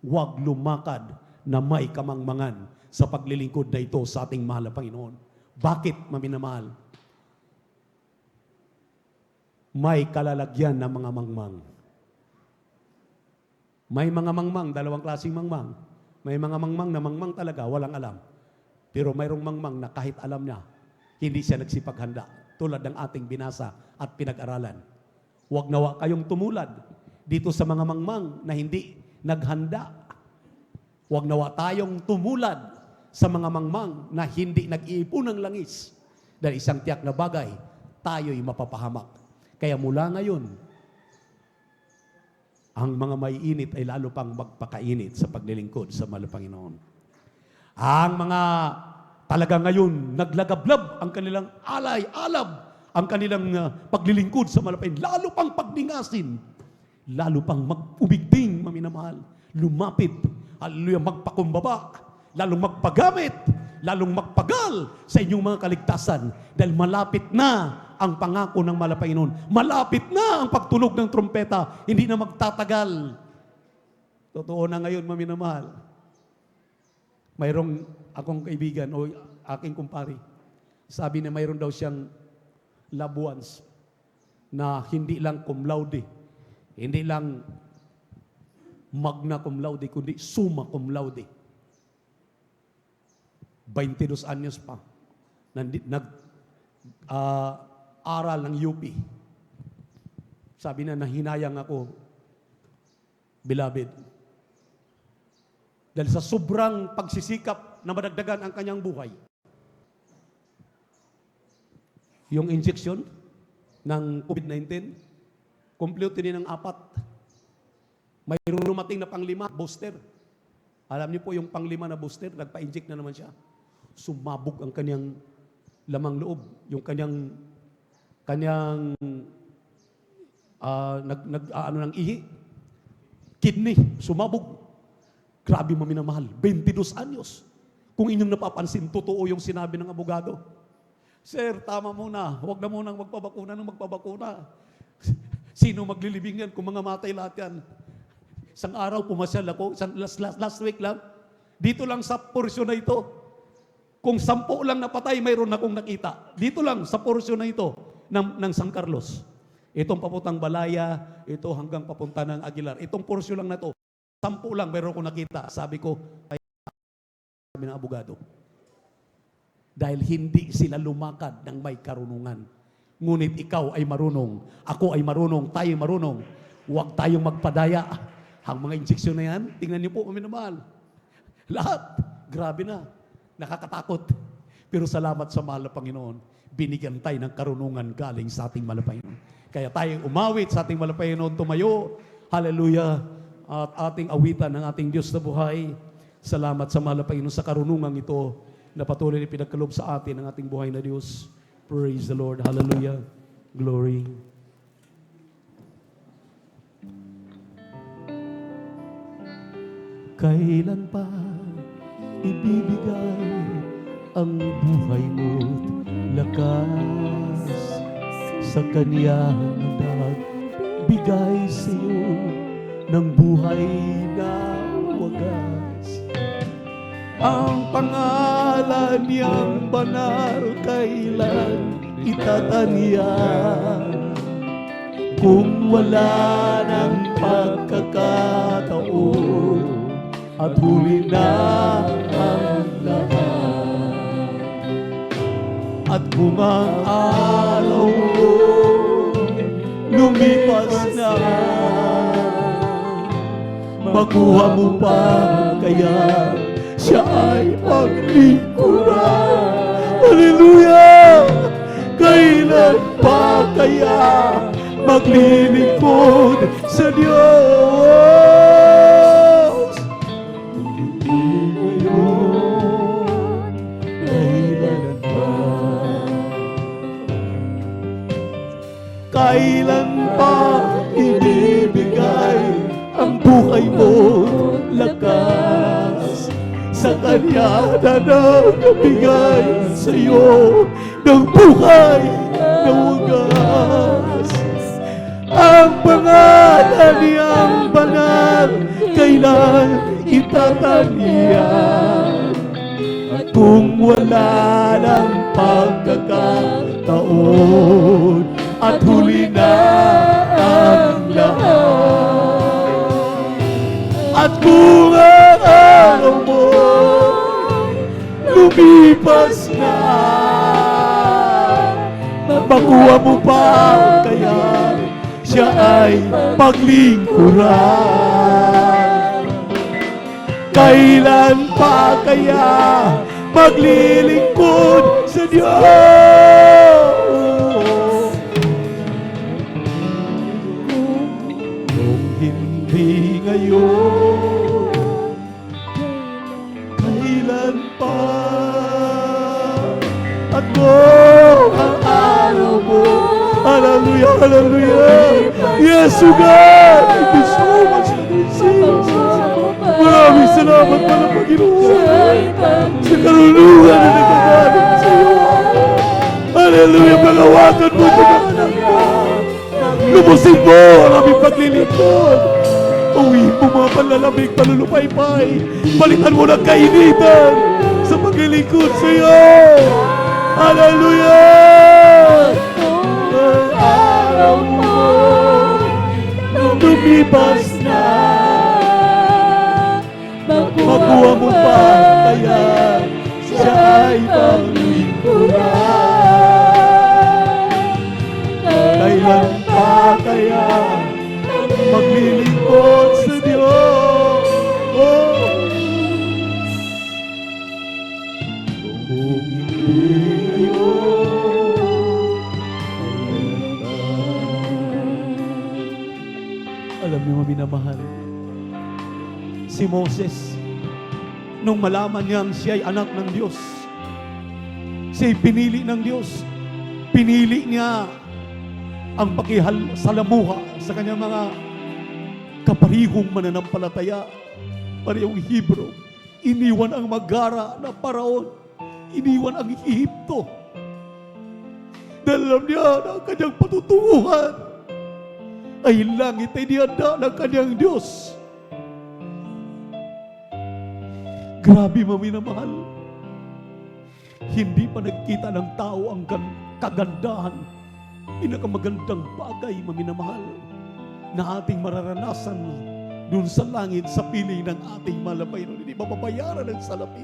Huwag lumakad na may kamangmangan sa paglilingkod na ito sa ating mahal na Panginoon. Bakit, maminamahal? May kalalagyan ng mga mangmang. May mga mangmang, dalawang klaseng mangmang. May mga mangmang na mangmang talaga, walang alam. Pero mayroong mangmang na kahit alam niya, hindi siya nagsipaghanda. Tulad ng ating binasa at pinag-aralan. Huwag nawa kayong tumulad dito sa mga mangmang na hindi naghanda. Huwag nawa tayong tumulad sa mga mangmang na hindi nag-iipon ng langis. Dahil isang tiyak na bagay, tayo'y mapapahamak. Kaya mula ngayon, ang mga may init ay lalo pang magpakainit sa paglilingkod sa mahal na Panginoon. Ang mga talaga ngayon, naglagablab ang kanilang alab, ang kanilang paglilingkod sa mahal na Panginoon, lalo pang pagdingasin, lalo pang mag-ubigding, maminamahal, lumapit, hallelujah, magpakumbaba, lalong magpagamit, lalong magpagal sa inyong mga kaligtasan dahil malapit na ang pangako ng mahal na Panginoon. Malapit na ang pagtunog ng trumpeta, hindi na magtatagal. Totoo na ngayon, maminamahal. Mayroong akong kaibigan o aking kumpari, sabi na mayroon daw siyang loved ones na hindi lang cum laude, hindi lang magna cum laude, kundi summa cum laude. 22 anyos pa, aral ng UP. Sabi na, nahinayang ako, beloved. Dahil sa sobrang pagsisikap na madagdagan ang kanyang buhay. Yung injection ng COVID-19, complete din ng 4. Mayroon lumating na pang-5, booster. Alam niyo po yung pang-5 na booster, nagpa-inject na naman siya. Sumabog ang kanyang lamang loob, yung kanyang ng ihi, kidney, sumabog. Grabe, maminamahal, 22 anyos. Kung inyong napapansin, totoo yung sinabi ng abogado. Sir, tama muna, huwag na munang magpabakuna. Sino maglilibing yan kung mga matay lahat yan? Isang araw pumasyal ako, last week lang, dito lang sa porsyon na ito. Kung 10 lang napatay, mayroon akong nakita. Dito lang sa porsyon na ito ng San Carlos. Itong papuntang Balaya, ito hanggang papunta ng Aguilar. Itong porsyon lang na to, 10 lang mayroon akong nakita. Sabi ko, ay sabi ng abogado. Dahil hindi sila lumakad ng may karunungan. Ngunit ikaw ay marunong, ako ay marunong, tayo ay marunong. Huwag tayong magpadaya. Ang mga injeksyon na yan, tingnan niyo po, minamahal. Lahat, grabe na. Nakakatakot. Pero salamat sa mahal na Panginoon, binigyan tayo ng karunungan galing sa ating mahal na Panginoon. Kaya tayo umawit sa ating mahal na Panginoon, tumayo, hallelujah, at ating awitan ng ating Diyos na buhay. Salamat sa mahal na Panginoon sa karunungan ito na patuloy na pinagkaloob sa atin ng ating buhay na Diyos. Praise the Lord. Hallelujah. Glory. Kailan pa ibibigay ang buhay mo't lakas sa Kanyang nagbigay sa iyo ng buhay na wagas. Ang pangalan niyang banal kailan itataniyan kung wala ng pagkakataon at huli na ang lahat. At kung ang araw mo lumipas na, makuha mo pa kaya siya ay paglingkuran. Hallelujah! Kailan pa kaya maglilingkod sa Diyos. Hindi ngayon, kailan pa ibibigay ang buhay mo lakas sa Kanya na nagbigay sa iyo ng buhay na wagas. Ang pangalan niyang banal kailan itataniyan, at kung wala ng pagkakataon at huli na ang lahat, at kung ang araw mo lumipas na, makuha mo pa kaya siya ay paglingkuran. Kailan pa kaya maglilingkod sa Diyos? Kung hindi ngayon, kailan pa? At kung ang araw mo, hallelujah, hallelujah, yes, O God, thank you so much, Jesus. Maraming salamat pala, Panginoon, sa karunungan na nagkagaling sa iyo. Hallelujah, pagawakan mo ito ng anak mo. Lumusin mo ang aming paglilingkod. Uwi mo mga panlalamig, palulupay-pay. Balikan mo ng kainitan sa paglilingkod sa iyo. Hallelujah! Ang araw mo lumipas na, makuha mo pa kaya siya ay paglingkuran. Kailan pa kaya maglilingkod sa Diyos? Kung hindi alam niyo, minamahal, si Moses, nung malaman niyang siya ay anak ng Diyos, siya ay pinili ng Diyos, pinili niya ang pakisalamuha sa kanyang mga kaparihong mananampalataya, parehong Hebrew. Iniwan ang magara na Paraon, iniwan ang Ehipto, dahil alam niya na ang kanyang patutunguhan ay langit ay nihanda ng kanyang Diyos. Grabe, maminamahal. Hindi pa nagkita ng tao ang kagandahan, pinakamagandang bagay, maminamahal, na ating mararanasan dun sa langit sa piling ng ating malabay. Hindi mababayaran ng salapi.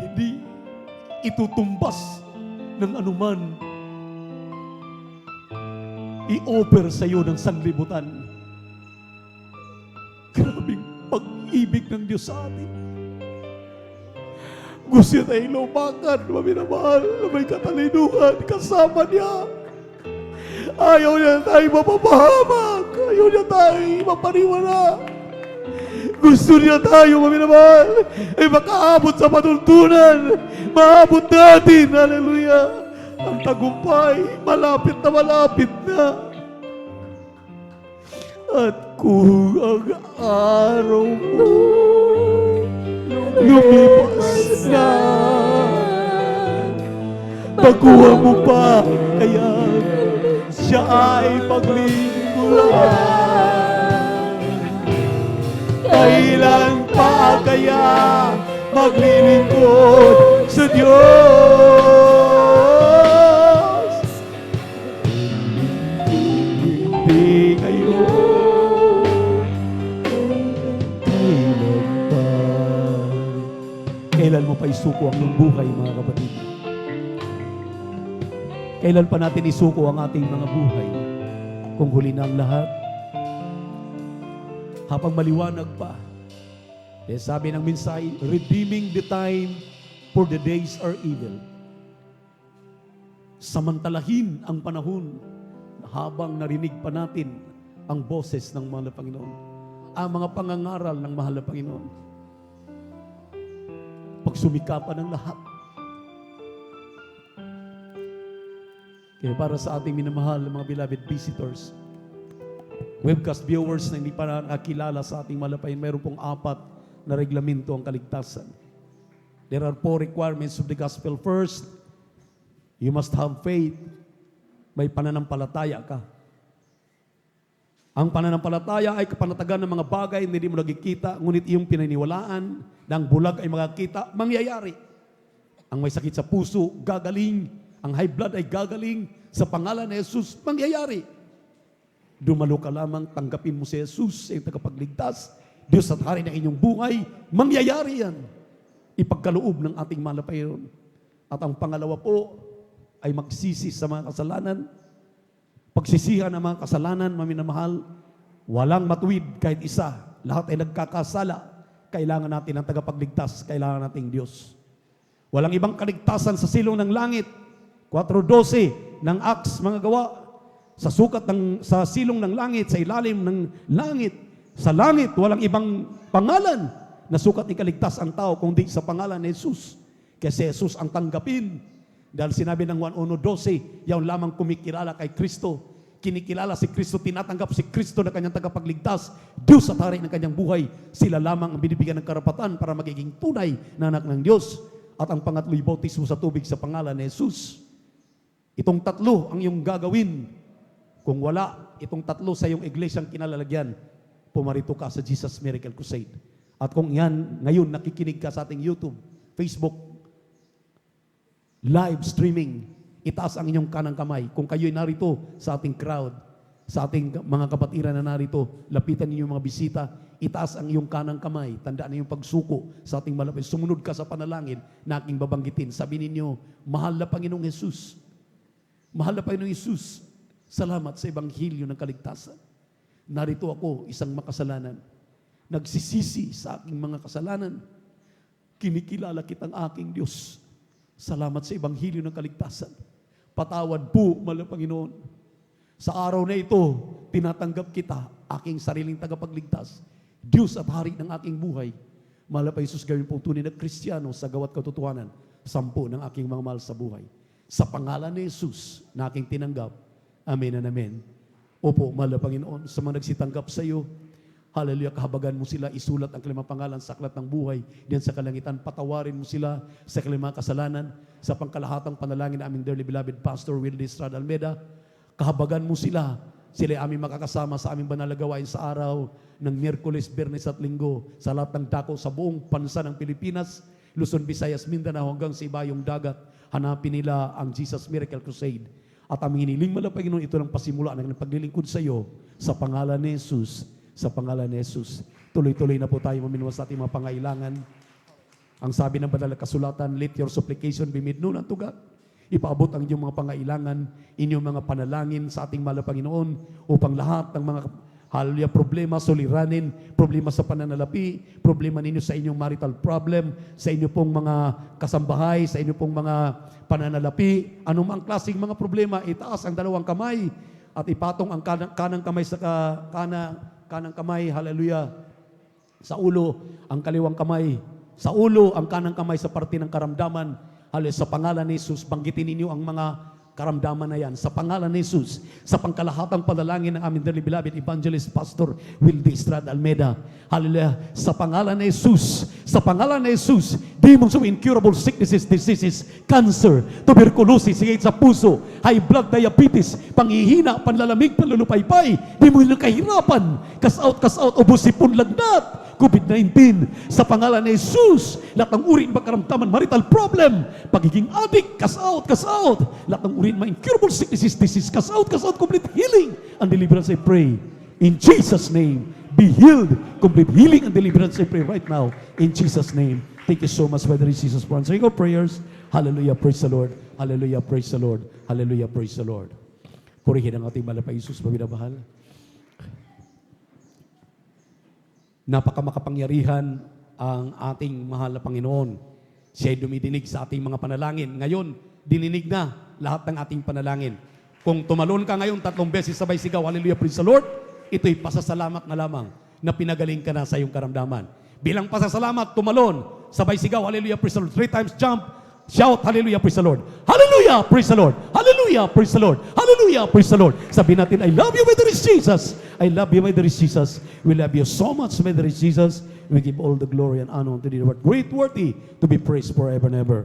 Hindi itutumbas ng anuman i-offer sa iyo ng sanlibutan. Grabing pag-ibig ng Diyos sa atin. Gusto niya tayong lumakan, maminamahal, na may katalinuhan kasama niya. Ayaw niya tayo mapapahamak, ayaw niya tayo mapaniwala. Gusto niya tayo, maminamahal, ay makaabot sa patuntunan. Maabot natin, hallelujah, ang tagumpay, malapit na. At kung ang araw mo lumipas na, pagkuha mo pa kaya siya ay paglingkuran. Kailan pa kaya maglilingkod sa Diyos? Hindi ngayon, kailan pa? Kailan mo pa isuko ang iyong buhay, mga kapatid? Kailan pa natin isuko ang ating mga buhay? Kung huli na ang lahat, habang maliwanag pa. Eh, sabi ng mensahe, redeeming the time, for the days are evil. samantalahin ang panahon habang narinig pa natin ang boses ng mahal na Panginoon, ang mga pangangaral ng mahal na Panginoon. Pagsumikapan ng lahat. Kaya para sa ating minamahal, mga beloved visitors, webcast viewers na hindi pa nakakilala sa ating malapayin, mayroon pong 4 na reglamento ang kaligtasan. There are 4 requirements of the gospel. First, you must have faith. May pananampalataya ka. Ang pananampalataya ay kapanatagan ng mga bagay na hindi mo nakikita, ngunit iyong pinaniwalaan na ang bulag ay makakita, mangyayari. Ang may sakit sa puso, gagaling. Ang high blood ay gagaling. Sa pangalan ni Jesus, mangyayari. Dumalo ka lamang, tanggapin mo si Jesus, ang tagapagligtas. Diyos at hari ng inyong buhay, mangyayari yan. Ipagkaloob ng ating mahal na Panginoon. At ang pangalawa po, ay magsisi sa mga kasalanan. Pagsisihan ng mga kasalanan, maminamahal, walang matuwid kahit isa. Lahat ay nagkakasala. Kailangan natin ng tagapagligtas, kailangan nating Diyos. Walang ibang kaligtasan sa silong ng langit. 4:12 ng Acts, mga gawa. Sa silong ng langit, sa ilalim ng langit, sa langit, walang ibang pangalan na sukat ikaligtas ang tao kundi sa pangalan ni Jesus. Kasi Jesus ang tanggapin. Dahil sinabi ng 1:12, yaon lamang kumikilala kay Kristo. Kinikilala si Kristo, tinatanggap si Kristo na kanyang tagapagligtas. Diyos at hari ng kanyang buhay. Sila lamang ang binibigyan ng karapatan para magiging tunay na anak ng Diyos. At ang pangatlo'y bautismo sa tubig sa pangalan ni Jesus. Itong 3 ang iyong gagawin. Kung wala, itong 3 sa iyong iglesyang kinalalagyan, pumarito ka sa Jesus Miracle Crusade. At kung yan, ngayon nakikinig ka sa ating YouTube, Facebook, live streaming, itaas ang inyong kanang kamay. Kung kayo'y narito sa ating crowd, sa ating mga kapatiran na narito, lapitan ninyo mga bisita, itaas ang iyong kanang kamay. Tandaan niyo yung pagsuko sa ating malapit. Sumunod ka sa panalangin na aking babanggitin. Sabi ninyo, mahal na Panginoong Jesus. Mahal na Panginoong Jesus, salamat sa Ebanghelyo ng kaligtasan. Narito ako, isang makasalanan. Nagsisisi sa aking mga kasalanan. Kinikilala kitang aking Diyos. Salamat sa Ebanghelyo ng kaligtasan. Patawad po, mahal na Panginoon. Sa araw na ito, tinatanggap kita, aking sariling tagapagligtas. Diyos at hari ng aking buhay. Mahal na Jesus, gawin po tunay na Kristiyano sa gawat katotohanan. 10 ng aking mga mahal sa buhay. Sa pangalan ni Jesus na aking tinanggap. Amen and amen. Opo, mahal na Panginoon, sa mga nagsitanggap sa iyo, hallelujah, kahabagan mo sila, isulat ang kanilang pangalan sa aklat ng buhay, diyan sa kalangitan, patawarin mo sila sa kanilang mga kasalanan, sa pangkalahatang panalangin ng aming dearly beloved Pastor Wildy Estrada Almeda, kahabagan mo sila ay aming makakasama sa aming banal na gawain sa araw ng Miyerkules, Biyernes at Linggo, sa lahat ng dako sa buong bansa ng Pilipinas, Luzon, Visayas, Mindanao, hanggang sa ibayong dagat, hanapin nila ang Jesus Miracle Crusade. At aming hiniling mahal na Panginoon, ito lang pasimula ng paglilingkod sa iyo, sa pangalan ni Jesus. Sa pangalan ni Jesus. Tuloy-tuloy na po tayo maminwa sa ating mga pangailangan. Ang sabi ng banal na kasulatan, let your supplication be made known unto God. Ipaabot ang inyong mga pangailangan, inyong mga panalangin sa ating mahal na Panginoon upang lahat ng mga hallelujah, problema, suliranin, problema sa pananalapi, problema ninyo sa inyong marital problem, sa inyo pong mga kasambahay, sa inyo pong mga pananalapi, anumang klaseng mga problema, itaas ang 2 kamay at ipatong ang kanang kamay sa kanang kamay, hallelujah, sa ulo, ang kaliwang kamay, sa ulo, ang kanang kamay sa parte ng karamdaman, hallelujah, sa pangalan ni Jesus, banggitin ninyo ang mga karamdaman na yan, sa pangalan ni Jesus, sa pangkalahatang panalangin ng aming dearly beloved Evangelist Pastor Wildy Estrada Almeda, hallelujah, sa pangalan ni Jesus, sa pangalan ni Jesus, demons of incurable sicknesses, diseases, cancer, tuberculosis, sakit sa puso, high blood, diabetes, panghihina, panlalamig, panlulupaypay, di mo nila kahirapan, cast out, ubos sipon, lagnat, COVID-19, sa pangalan ni Jesus, lahat ng uri ng pagkaramdaman, marital problem, pagiging addict, cast out, lahat ng uri ng incurable sicknesses, disease, cast out, complete healing and deliverance, I pray. In Jesus' name, be healed, complete healing and deliverance, I pray right now. In Jesus' name, thank you so much, Father Jesus, for answering our prayers. Hallelujah, praise the Lord. Hallelujah, praise the Lord. Hallelujah, praise the Lord. Purihin ang ating mahal na Jesus, pabinamahal. Napakamakapangyarihan ang ating mahal na Panginoon. Siya'y dumidinig sa ating mga panalangin. Ngayon, dininig na lahat ng ating panalangin. Kung tumalon ka ngayon 3 beses sabay sigaw, hallelujah, praise the Lord, ito'y pasasalamat na lamang na pinagaling ka na sa iyong karamdaman. Bilang pasasalamat, tumalon, sabay sigaw, hallelujah, praise the Lord. 3 times jump, shout, hallelujah, praise the Lord. Hallelujah, praise the Lord. Hallelujah, praise the Lord. Hallelujah, praise the Lord. Sabihin natin, I love you, my dear Jesus. I love you, my dear Jesus. We love you so much, my dear Jesus. We give all the glory and honor unto thee, Lord. Great worthy to be praised forever and ever.